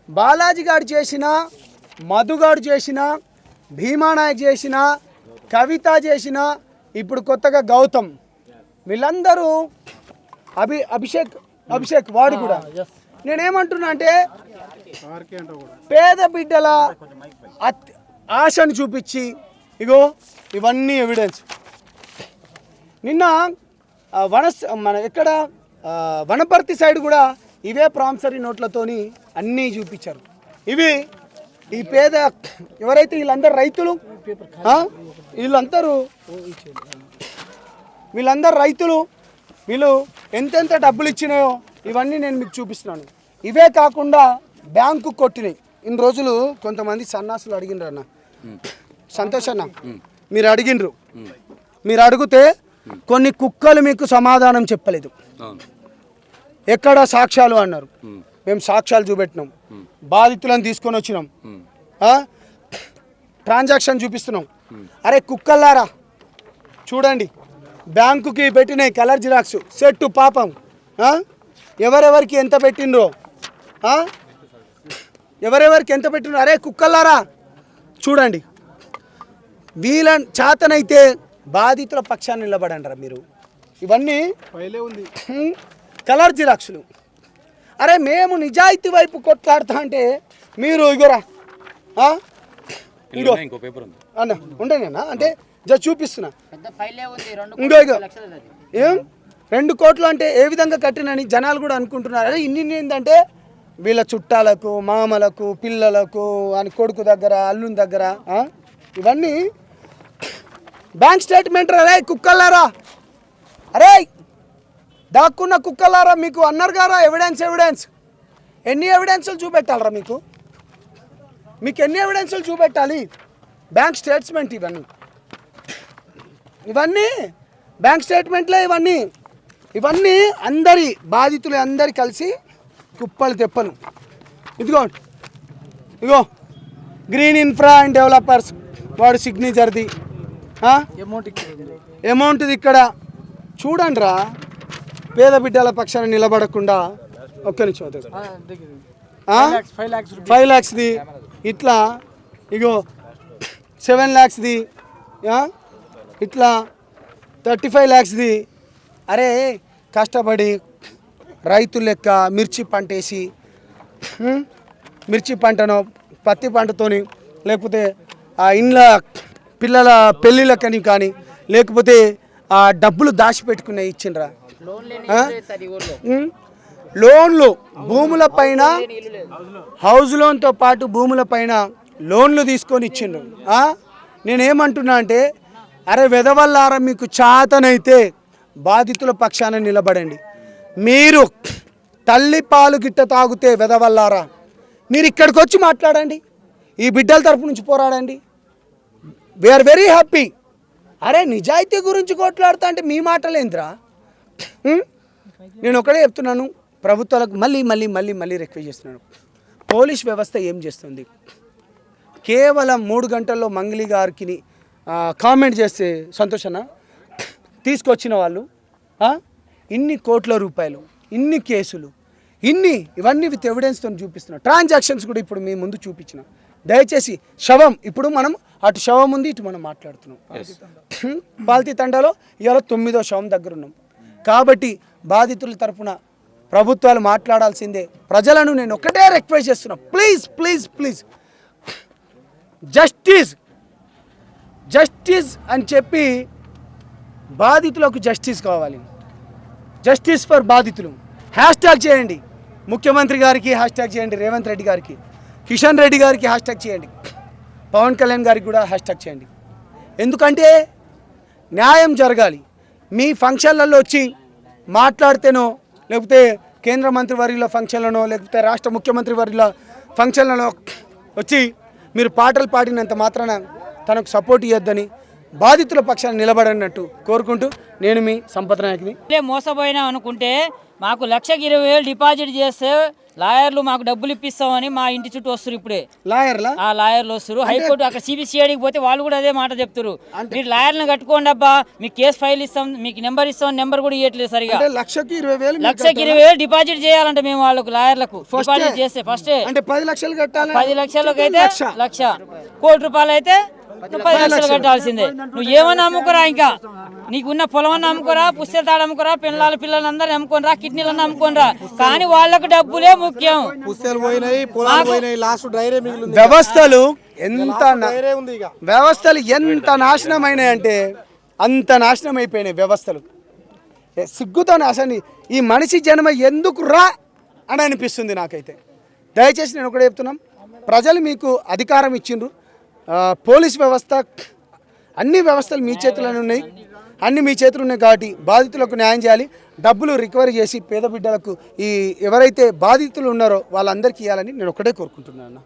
బాలాజీ గారు చేసిన, మధుగాడు చేసిన, భీమానాయక్ చేసిన, కవిత చేసిన, ఇప్పుడు కొత్తగా గౌతమ్, వీళ్ళందరూ అభిషేక్ వాడు కూడా. నేనేమంటున్నా అంటే పేద బిడ్డల ఆశను చూపించి ఇగో ఇవన్నీ ఎవిడెన్స్. నిన్న మన ఎక్కడ వనపర్తి సైడ్ కూడా ఇవే ప్రామిసరీ నోట్లతోని అన్నీ చూపించారు. ఇవి ఈ పేద ఎవరైతే వీళ్ళందరూ రైతులు, వీళ్ళందరూ రైతులు, వీళ్ళు ఎంతెంత డబ్బులు ఇచ్చినాయో ఇవన్నీ నేను మీకు చూపిస్తున్నాను. ఇవే కాకుండా బ్యాంకు కొట్టినాయి. ఇన్ని రోజులు కొంతమంది సన్నాసులు అడిగినరు అన్న, సంతోష్ అన్న, మీరు అడిగినరు, మీరు అడిగితే కొన్ని కుక్కలు మీకు సమాధానం చెప్పలేదు. ఎక్కడ సాక్ష్యాలు అన్నారు, మేము సాక్ష్యాలు చూపెట్టినాం, బాధితులను తీసుకొని వచ్చినాం, ట్రాన్సాక్షన్ చూపిస్తున్నాం. అరే కుక్కల్లారా చూడండి, బ్యాంకుకి పెట్టినాయి కలర్ జిరాక్స్ సెట్టు పాపం. ఎవరెవరికి ఎంత పెట్టిండ్రో, ఎవరెవరికి ఎంత పెట్టిండ్రో. అరే కుక్కల్లారా చూడండి, వీళ్ళ చేతనైతే బాధితుల పక్షాన్ని నిలబడండి మీరు. ఇవన్నీ కలర్ జిరాక్స్లు. అరే మేము నిజాయితీ వైపు కొట్లాడుతా అంటే మీరు ఇగోరా ఇగో అన్న ఉండేనా అంటే జస్ట్ చూపిస్తున్నా. ఇంకో ఇగో ఏం 2 కోట్లు అంటే ఏ విధంగా కట్టినని జనాలు కూడా అనుకుంటున్నారు. అదే ఇన్ని ఏంటంటే వీళ్ళ చుట్టాలకు, మామలకు, పిల్లలకు, అని కొడుకు దగ్గర, అల్లుని దగ్గర. ఇవన్నీ బ్యాంక్ స్టేట్మెంట్. అరే కుక్కల్లారా, అరే దాక్కున్న కుక్కలారా, మీకు అన్నారు గారా ఎవిడెన్స్. ఎన్ని ఎవిడెన్సులు చూపెట్టాలరా మీకు ఎన్ని ఎవిడెన్సులు చూపెట్టాలి? బ్యాంక్ స్టేట్మెంట్ ఇవన్నీ బ్యాంక్ స్టేట్మెంట్లే. ఇవన్నీ అందరి బాధితులు అందరి కలిసి కుప్పలు తెప్పను. ఇగో గ్రీన్ ఇన్ఫ్రా అండ్ డెవలపర్స్ వాడు సిగ్నేచర్ది అమౌంట్ది ఇక్కడ చూడండి రా. పేద బిడ్డల పక్షాన్ని నిలబడకుండా ఒక్క నిమిషం 5 lakhsది ఇట్లా, ఇగో 7 lakhsది, ఇట్లా 35 lakhsది. అరే కష్టపడి రైతు లెక్క మిర్చి పంట వేసి, మిర్చి పంటను పత్తి పంటతోని, లేకపోతే ఆ ఇండ్ల పిల్లల పెళ్ళిళ్ళకని కానీ, లేకపోతే ఆ డబ్బులు దాచిపెట్టుకునే ఇచ్చిండ్రా. లోన్లు భూముల పైన, హౌస్ లోన్తో పాటు భూముల పైన లోన్లు తీసుకొని ఇచ్చిండ్రు. నేనేమంటున్నా అంటే అరే వెదవల్లారా, మీకు చాతనైతే బాధితుల పక్షాన నిలబడండి. మీరు తల్లి పాలు గిట్ట తాగితే వెదవల్లారా, మీరు ఇక్కడికి వచ్చి మాట్లాడండి, ఈ బిడ్డల తరపు నుంచి పోరాడండి. We are very happy. అరే నిజాయితీ గురించి కొట్లాడుతా అంటే మీ మాటలేంద్రా. నేను ఒకటే చెప్తున్నాను, ప్రభుత్వాలకు మళ్ళీ మళ్ళీ మళ్ళీ మళ్ళీ రిక్వెస్ట్ చేస్తున్నాను. పోలీస్ వ్యవస్థ ఏం చేస్తుంది? కేవలం 3 గంటల్లో మంగళి గారికి కామెంట్ చేస్తే సంతోషన తీసుకొచ్చిన వాళ్ళు ఇన్ని కోట్ల రూపాయలు, ఇన్ని కేసులు, ఇవన్నీ విత్ ఎవిడెన్స్తో చూపిస్తున్నాం. ట్రాన్సాక్షన్స్ కూడా ఇప్పుడు మీ ముందు చూపించిన. దయచేసి శవం, ఇప్పుడు మనం అటు శవం ఉంది, ఇటు మనం మాట్లాడుతున్నాం. పాల్తీ తండాలో ఇవాళ 9వ శవం దగ్గర ఉన్నాం. కాబట్టి బాధితుల తరఫున ప్రభుత్వాలు మాట్లాడాల్సిందే. ప్రజలను నేను ఒకటే రిక్వెస్ట్ చేస్తున్నా, ప్లీజ్ ప్లీజ్ ప్లీజ్ జస్టిస్ అని చెప్పి బాధితులకు జస్టిస్ కావాలి. జస్టిస్ ఫర్ బాధితులు హ్యాష్ట్యాగ్ చేయండి. ముఖ్యమంత్రి గారికి హ్యాష్ట్యాగ్ చేయండి, రేవంత్ రెడ్డి గారికి, కిషన్ రెడ్డి గారికి హ్యాష్ట్యాగ్ చేయండి, పవన్ కళ్యాణ్ గారికి కూడా హ్యాష్ట్యాగ్ చేయండి. ఎందుకంటే న్యాయం జరగాలి. మీ ఫంక్షన్లలో వచ్చి మాట్లాడితేనో, లేకపోతే కేంద్ర మంత్రి వర్యుల ఫంక్షన్లనో, లేకపోతే రాష్ట్ర ముఖ్యమంత్రి వర్యుల ఫంక్షన్లలో వచ్చి మీరు పాటలు పాడినంత మాత్రాన తనకు సపోర్ట్ ఇవ్వద్దని, బాధితుల పక్షాన్ని నిలబడన్నట్టు కోరుకుంటూ నేను మీ సంపత్ నాయకుని. మోసపోయినా అనుకుంటే మాకు 1,20,000 డిపాజిట్ చేస్తే లాయర్లు మాకు డబ్బులు ఇప్పిస్తామని మా ఇంటి చుట్టూ వస్తారు ఇప్పుడే. లాయర్లా ఆ లాయర్లు వస్తారు. హైకోర్టు అక్కడ సిబిసిఐడికి పోతే వాళ్ళు కూడా అదే మాట చెప్తారు. మీరు లాయర్లను కట్టుకోండి అబ్బా, మీకు కేసు ఫైల్ ఇస్తాం, మీకు నెంబర్ ఇస్తాం, నెంబర్ కూడా ఇవ్వట్లేదు సరిగా. 1,20,000 1,20,000 డిపాజిట్ చేయాలంటే మేము వాళ్ళకు లాయర్లకు డిపాజిట్ చేస్తే ఫస్టే అంటే 10 లక్షలు కట్టాలి. 10 లక్షలకు అయితే 1,00,000, ₹1,00,000 అయితే 10 లక్షలు కట్టాల్సిందే. నువ్వు ఏమన్నా అమ్ముకోరా, ఇంకా నీకున్న పొలమన్నా అమ్ముకోరా, పుస్తల తాడు అమ్ముకోరా, పిల్లలు అందరిని అమ్ముకోనరా, కిడ్నీలన్నా అమ్ముకోనరా, కానీ వాళ్ళకు డబ్బులే ముఖ్యం. వ్యవస్థలు ఎంత నాశనమైనాయంటే అంత నాశనం అయిపోయినాయి వ్యవస్థలు. సిగ్గుతో అసలు ఈ మనిషి జన్మ ఎందుకు రా అని అనిపిస్తుంది నాకైతే. దయచేసి నేను ఒకటే చెప్తున్నాం, ప్రజలు మీకు అధికారం ఇచ్చిండ్రు. పోలీస్ వ్యవస్థ, అన్ని వ్యవస్థలు మీ చేతుల్లోనే ఉన్నాయి, అన్ని మీ చేతులు ఉన్నాయి కాబట్టి బాధితులకు న్యాయం చేయాలి. డబ్బులు రికవరీ చేసి పేద బిడ్డలకు ఈ ఎవరైతే బాధితులు ఉన్నారో వాళ్ళందరికీ ఇవ్వాలని నేను ఒకటే కోరుకుంటున్నాను.